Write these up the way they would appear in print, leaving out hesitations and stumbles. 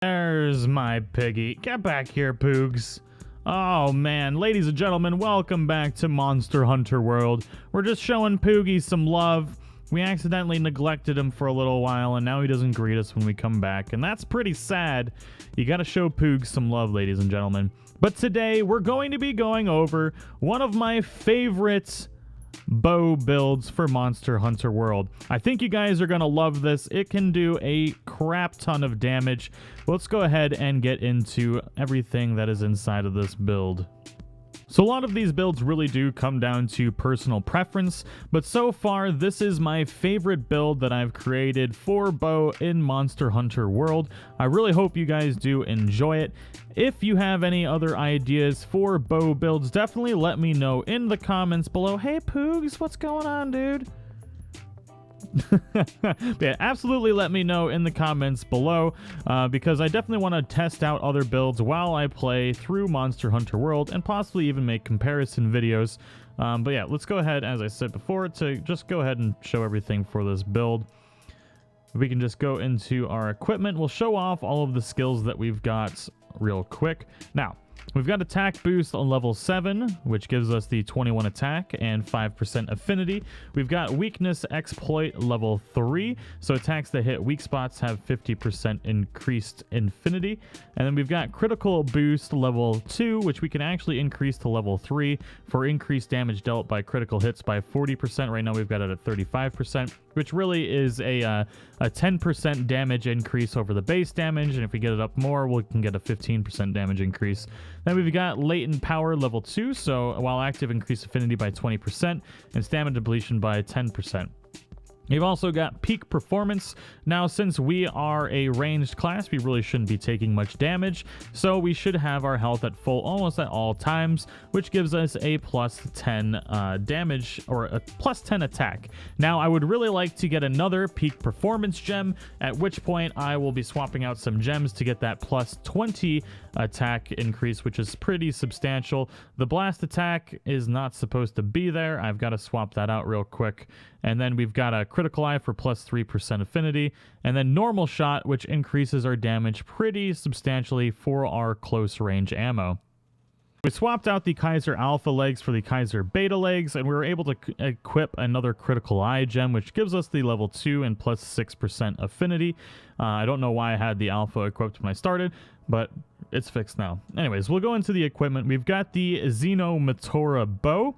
There's my piggy. Get back here, Poogs. Oh man, ladies and gentlemen, welcome back to Monster Hunter World. We're just showing Poogie some love. We accidentally neglected him for a little while, and now he doesn't greet us when we come back, and that's pretty sad. You gotta show Poogs some love, ladies and gentlemen. But today, we're going to be going over one of my favorite bow builds for Monster Hunter World. I think you guys are going to love this. It can do a crap ton of damage. Let's go ahead and get into everything that is inside of this build. So a lot of these builds really do come down to personal preference, but so far this is my favorite build that I've created for bow in Monster Hunter World. I really hope you guys do enjoy it. If you have any other ideas for bow builds, definitely let me know in the comments below. Hey Poogs, what's going on, dude? Yeah, absolutely let me know in the comments below because I definitely want to test out other builds while I play through Monster Hunter World and possibly even make comparison videos. But yeah, let's go ahead, as I said before, to just go ahead and show everything for this build. We can just go into our equipment. We'll show off all of the skills that we've got real quick. Now, we've got attack boost on level 7, which gives us the 21 attack and 5% affinity. We've got weakness exploit level 3, so attacks that hit weak spots have 50% increased affinity. And then we've got critical boost level 2, which we can actually increase to level 3 for increased damage dealt by critical hits by 40%. Right now we've got it at 35%, which really is a 10% damage increase over the base damage, and if we get it up more, we can get a 15% damage increase. Then we've got latent power level 2, so while active, increase affinity by 20% and stamina depletion by 10%. You've also got peak performance. Now, since we are a ranged class, we really shouldn't be taking much damage, so we should have our health at full almost at all times, which gives us a plus 10 damage, or a plus 10 attack. Now, I would really like to get another peak performance gem, at which point I will be swapping out some gems to get that plus 20 attack increase, which is pretty substantial. The blast attack is not supposed to be there. I've got to swap that out real quick. And then we've got a critical eye for plus 3% affinity, and then normal shot, which increases our damage pretty substantially for our close range ammo. We swapped out the Kaiser Alpha legs for the Kaiser Beta legs, and we were able to equip another critical eye gem, which gives us the level 2 and plus 6% affinity. I don't know why I had the Alpha equipped when I started, but it's fixed now. Anyways, we'll go into the equipment. We've got the Xeno Metora bow,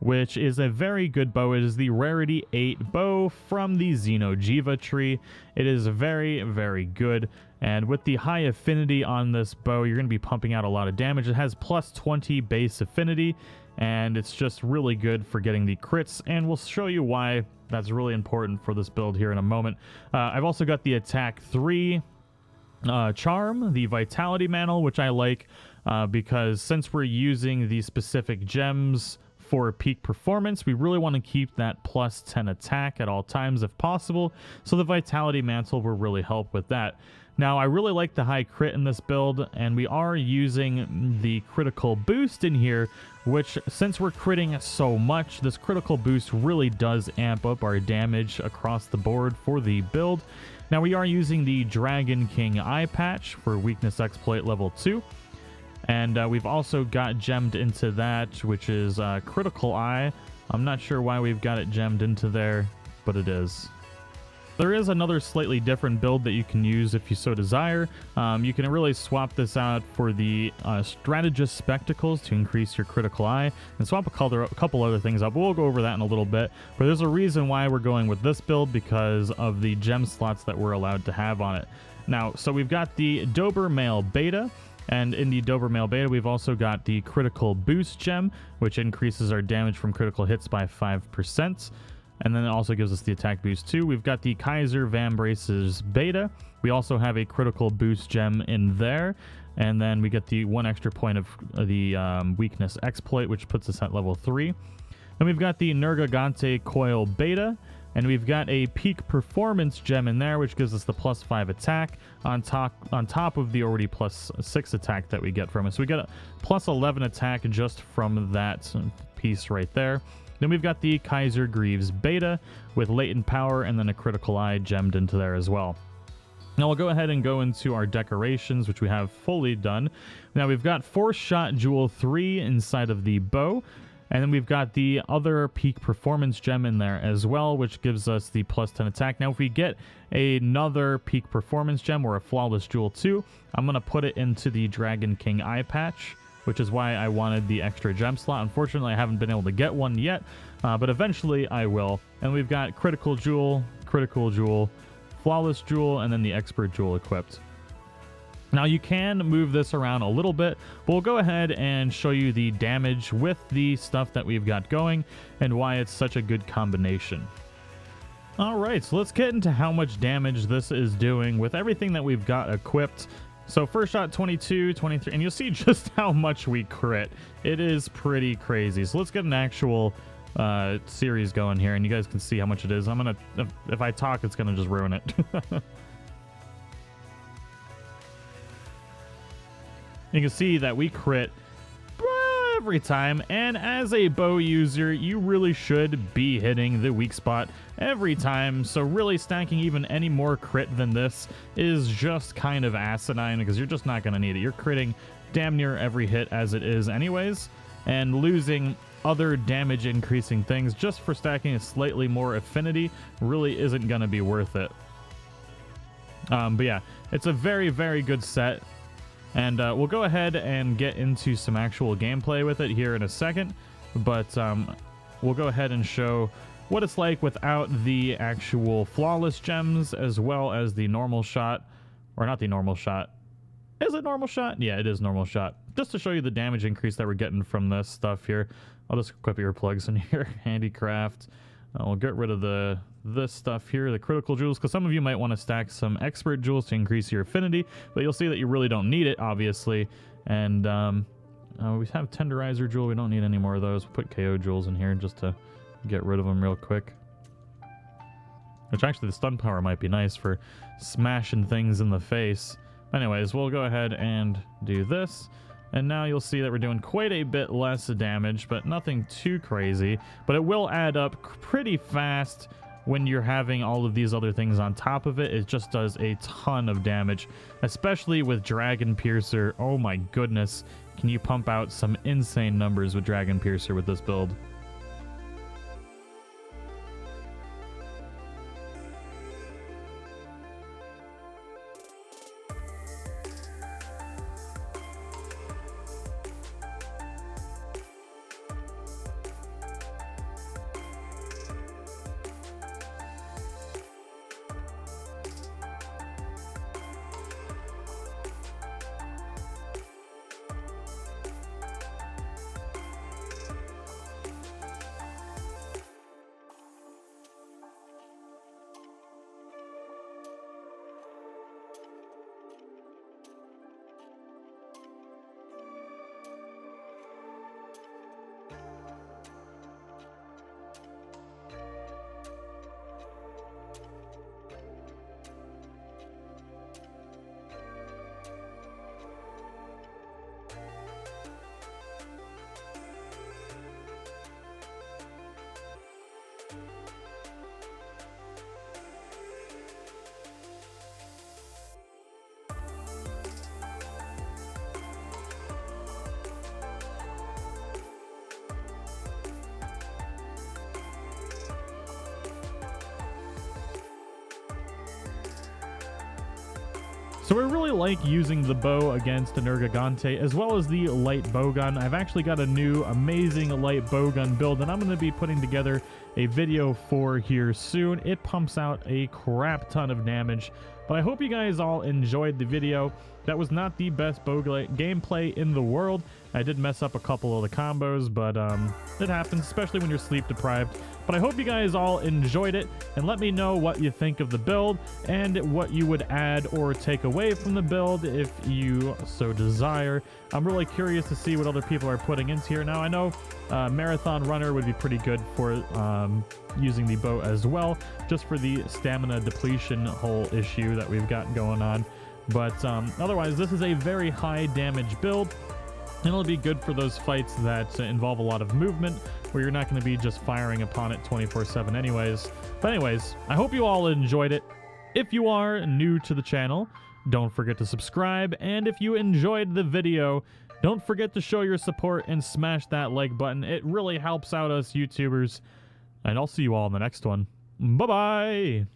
which is a very good bow. It is the Rarity 8 bow from the Xenojiva tree. It is very, very good. And with the high affinity on this bow, you're going to be pumping out a lot of damage. It has plus 20 base affinity, and it's just really good for getting the crits. And we'll show you why that's really important for this build here in a moment. I've also got the Attack 3 charm, the Vitality Mantle, which I like because since we're using the specific gems for peak performance, we really want to keep that plus 10 attack at all times if possible, so the Vitality Mantle will really help with that. Now, I really like the high crit in this build, and we are using the critical boost in here, which, since we're critting so much, this critical boost really does amp up our damage across the board for the build. Now, we are using the Dragon King eye patch for weakness exploit level 2. And we've also got gemmed into that, which is Critical Eye. I'm not sure why we've got it gemmed into there, but it is. There is another slightly different build that you can use if you so desire. You can really swap this out for the Strategist Spectacles to increase your Critical Eye, and swap a couple other things up. We'll go over that in a little bit, but there's a reason why we're going with this build, because of the gem slots that we're allowed to have on it. Now, so we've got the Dobermail Beta, and in the Dobermail Beta, we've also got the Critical Boost gem, which increases our damage from critical hits by 5%. And then it also gives us the attack boost too. We've got the Kaiser Vambraces Beta. We also have a critical boost gem in there. And then we get the 1 extra point of the weakness exploit, which puts us at level 3. Then we've got the Nergigante Coil Beta. And we've got a peak performance gem in there, which gives us the plus 5 attack on top of the already plus 6 attack that we get from it. So we get a plus 11 attack just from that piece right there. Then we've got the Kaiser Greaves Beta with latent power and then a critical eye gemmed into there as well. Now we'll go ahead and go into our decorations, which we have fully done. Now we've got 4-shot Jewel 3 inside of the bow. And then we've got the other peak performance gem in there as well, which gives us the plus 10 attack. Now, if we get another peak performance gem or a flawless Jewel 2, I'm going to put it into the Dragon King eye patch, which is why I wanted the extra gem slot. Unfortunately, I haven't been able to get one yet, but eventually I will. And we've got critical Jewel, flawless Jewel, and then the expert Jewel equipped. Now you can move this around a little bit, but we'll go ahead and show you the damage with the stuff that we've got going and why it's such a good combination. Alright, so let's get into how much damage this is doing with everything that we've got equipped. So first shot 22, 23, and you'll see just how much we crit. It is pretty crazy. So let's get an actual series going here, and you guys can see how much it is. If I talk, it's gonna just ruin it. You can see that we crit every time, and as a bow user, you really should be hitting the weak spot every time, so really stacking even any more crit than this is just kind of asinine, because you're just not going to need it. You're critting damn near every hit as it is anyways, and losing other damage increasing things just for stacking a slightly more affinity really isn't going to be worth it. But yeah, it's a very, very good set. And we'll go ahead and get into some actual gameplay with it here in a second. But we'll go ahead and show what it's like without the actual flawless gems, as well as the normal shot. Or not the normal shot. Is it normal shot? Yeah, it is normal shot. Just to show you the damage increase that we're getting from this stuff here. I'll just equip earplugs in here. Handicraft. We'll get rid of this stuff here, the critical jewels, because some of you might want to stack some expert jewels to increase your affinity, but you'll see that you really don't need it, obviously. And we have tenderizer jewel. We don't need any more of those. We'll put KO jewels in here just to get rid of them real quick. Which actually the stun power might be nice for smashing things in the face. Anyways, we'll go ahead and do this. And now you'll see that we're doing quite a bit less damage, but nothing too crazy. But it will add up pretty fast when you're having all of these other things on top of it. It just does a ton of damage, especially with Dragon Piercer. Oh my goodness, can you pump out some insane numbers with Dragon Piercer with this build? So I really like using the bow against Energagante as well as the light bowgun. I've actually got a new amazing light bowgun build that I'm going to be putting together a video for here soon. It pumps out a crap ton of damage, but I hope you guys all enjoyed the video. That was not the best bow gameplay in the world. I did mess up a couple of the combos, but it happens, especially when you're sleep deprived. But I hope you guys all enjoyed it, and let me know what you think of the build and what you would add or take away from the build if you so desire. I'm really curious to see what other people are putting into here. Now, I know Marathon Runner would be pretty good for using the bow as well, just for the stamina depletion whole issue that we've got going on. But otherwise, this is a very high damage build, and it'll be good for those fights that involve a lot of movement, where you're not going to be just firing upon it 24/7 anyways. But anyways, I hope you all enjoyed it. If you are new to the channel, don't forget to subscribe, and if you enjoyed the video, don't forget to show your support and smash that like button. It really helps out us YouTubers, and I'll see you all in the next one. Bye-bye!